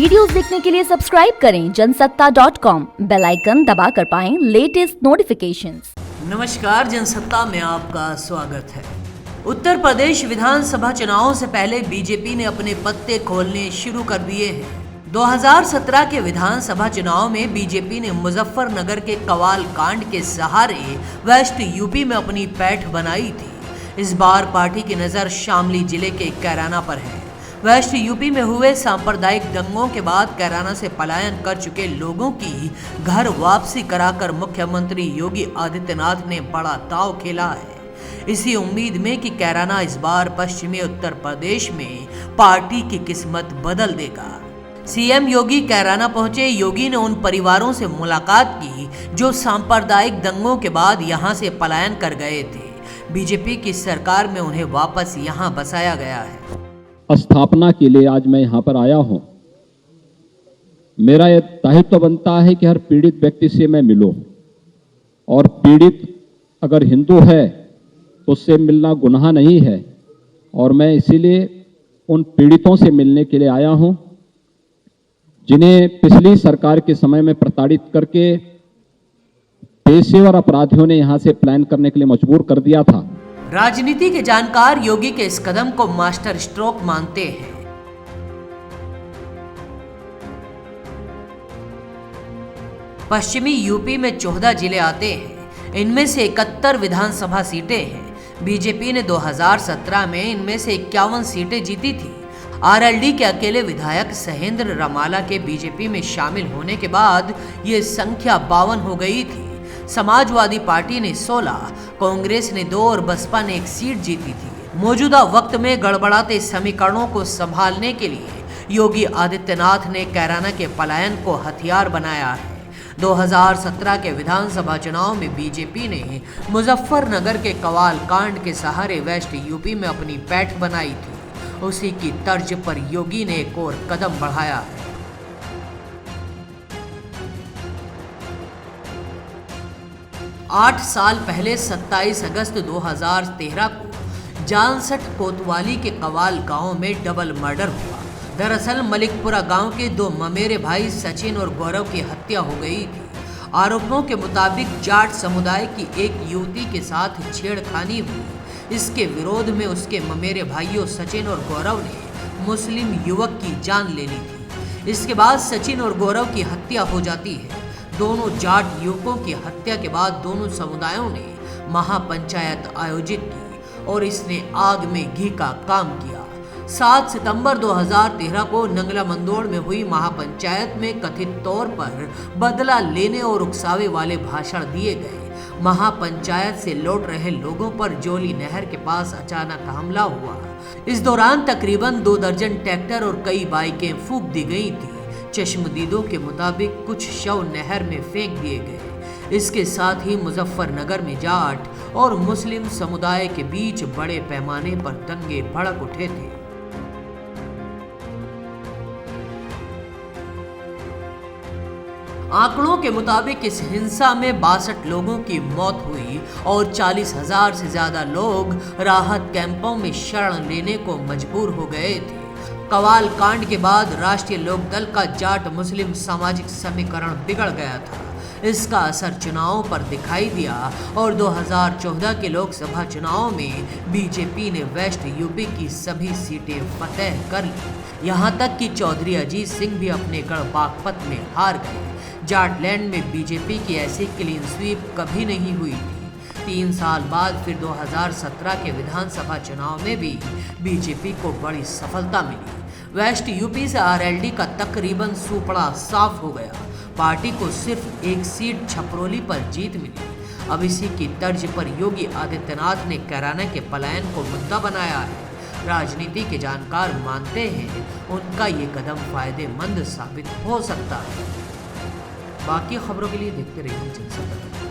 Videos देखने के लिए सब्सक्राइब करें जनसत्ता.com, बेल आइकन दबाकर पाएं लेटेस्ट नोटिफिकेशंस। नमस्कार, जनसत्ता में आपका स्वागत है। उत्तर प्रदेश विधानसभा चुनावों से पहले बीजेपी ने अपने पत्ते खोलने शुरू कर दिए हैं। 2017 के विधानसभा चुनाव में बीजेपी ने मुजफ्फरनगर के कवाल कांड के सहारे वेस्ट यूपी में अपनी पैठ बनाई थी। इस बार पार्टी की नजर शामली जिले के कैराना पर है। वेस्ट यूपी में हुए सांप्रदायिक दंगों के बाद कैराना से पलायन कर चुके लोगों की घर वापसी कराकर मुख्यमंत्री योगी आदित्यनाथ ने बड़ा दांव खेला है। इसी उम्मीद में कि कैराना इस बार पश्चिमी उत्तर प्रदेश में पार्टी की किस्मत बदल देगा। सीएम योगी कैराना पहुंचे। योगी ने उन परिवारों से मुलाकात की जो सांप्रदायिक दंगों के बाद यहां से पलायन कर गए थे। बीजेपी की सरकार में उन्हें वापस यहां बसाया गया है। स्थापना के लिए आज मैं यहाँ पर आया हूँ। मेरा यह दायित्व बनता है कि हर पीड़ित व्यक्ति से मैं मिलूं, और पीड़ित अगर हिंदू है तो उससे मिलना गुनाह नहीं है, और मैं इसीलिए उन पीड़ितों से मिलने के लिए आया हूँ जिन्हें पिछली सरकार के समय में प्रताड़ित करके पेशेवर अपराधियों ने यहाँ से पलायन करने के लिए मजबूर कर दिया था। राजनीति के जानकार योगी के इस कदम को मास्टर स्ट्रोक मानते हैं। पश्चिमी यूपी में 14 जिले आते हैं। इनमें से 71 विधानसभा सीटें हैं। बीजेपी ने 2017 में इनमें से 51 सीटें जीती थी। आरएलडी के अकेले विधायक सहेंद्र रमाला के बीजेपी में शामिल होने के बाद ये संख्या 52 हो गई थी। समाजवादी पार्टी ने 16, कांग्रेस ने 2 और बसपा ने 1 सीट जीती थी। मौजूदा वक्त में गड़बड़ाते समीकरणों को संभालने के लिए योगी आदित्यनाथ ने कैराना के पलायन को हथियार बनाया है। 2017 के विधानसभा चुनाव में बीजेपी ने मुजफ्फरनगर के कवाल कांड के सहारे वेस्ट यूपी में अपनी पैठ बनाई थी। उसी की तर्ज पर योगी ने एक और कदम बढ़ाया है। 8 साल पहले 27 अगस्त 2013 को जानसठ कोतवाली के कवाल गांव में डबल मर्डर हुआ। दरअसल मलिकपुरा गांव के 2 ममेरे भाई सचिन और गौरव की हत्या हो गई थी। आरोपों के मुताबिक जाट समुदाय की एक युवती के साथ छेड़खानी हुई। इसके विरोध में उसके ममेरे भाइयों सचिन और गौरव ने मुस्लिम युवक की जान ले ली थी। इसके बाद सचिन और गौरव की हत्या हो जाती है। दोनों जाट युवकों की हत्या के बाद दोनों समुदायों ने महापंचायत आयोजित की और इसने आग में घी का काम किया। 7 सितंबर 2013 को नंगला मंदोड़ में हुई महापंचायत में कथित तौर पर बदला लेने और उकसावे वाले भाषण दिए गए। महापंचायत से लौट रहे लोगों पर जोली नहर के पास अचानक हमला हुआ। इस दौरान तकरीबन 2 दर्जन ट्रैक्टर और कई बाइकें फूंक दी गई थी। चश्मदीदों के मुताबिक कुछ शव नहर में फेंक दिए गए। इसके साथ ही मुजफ्फरनगर में जाट और मुस्लिम समुदाय के बीच बड़े पैमाने पर दंगे भड़क उठे थे। आंकड़ों के मुताबिक इस हिंसा में 62 लोगों की मौत हुई और 40,000 से ज्यादा लोग राहत कैंपों में शरण लेने को मजबूर हो गए थे। कवाल कांड के बाद राष्ट्रीय लोकदल का जाट मुस्लिम सामाजिक समीकरण बिगड़ गया था। इसका असर चुनावों पर दिखाई दिया और 2014 के लोकसभा चुनाव में बीजेपी ने वेस्ट यूपी की सभी सीटें फतेह कर ली। यहां तक कि चौधरी अजीत सिंह भी अपने गढ़ बागपत में हार गए। जाटलैंड में बीजेपी की ऐसी क्लीन स्वीप कभी नहीं हुई थी। 3 साल बाद फिर 2017 के विधानसभा चुनाव में भी बीजेपी को बड़ी सफलता मिली। वेस्ट यूपी से आरएलडी का तकरीबन सुपड़ा साफ हो गया। पार्टी को सिर्फ 1 सीट छपरोली पर जीत मिली। अब इसी की तर्ज पर योगी आदित्यनाथ ने कैराना के पलायन को मुद्दा बनाया है। राजनीति के जानकार मानते हैं उनका ये कदम फायदेमंद साबित हो सकता है। बाकी खबरों के लिए देखते रहिए जनसत्ता।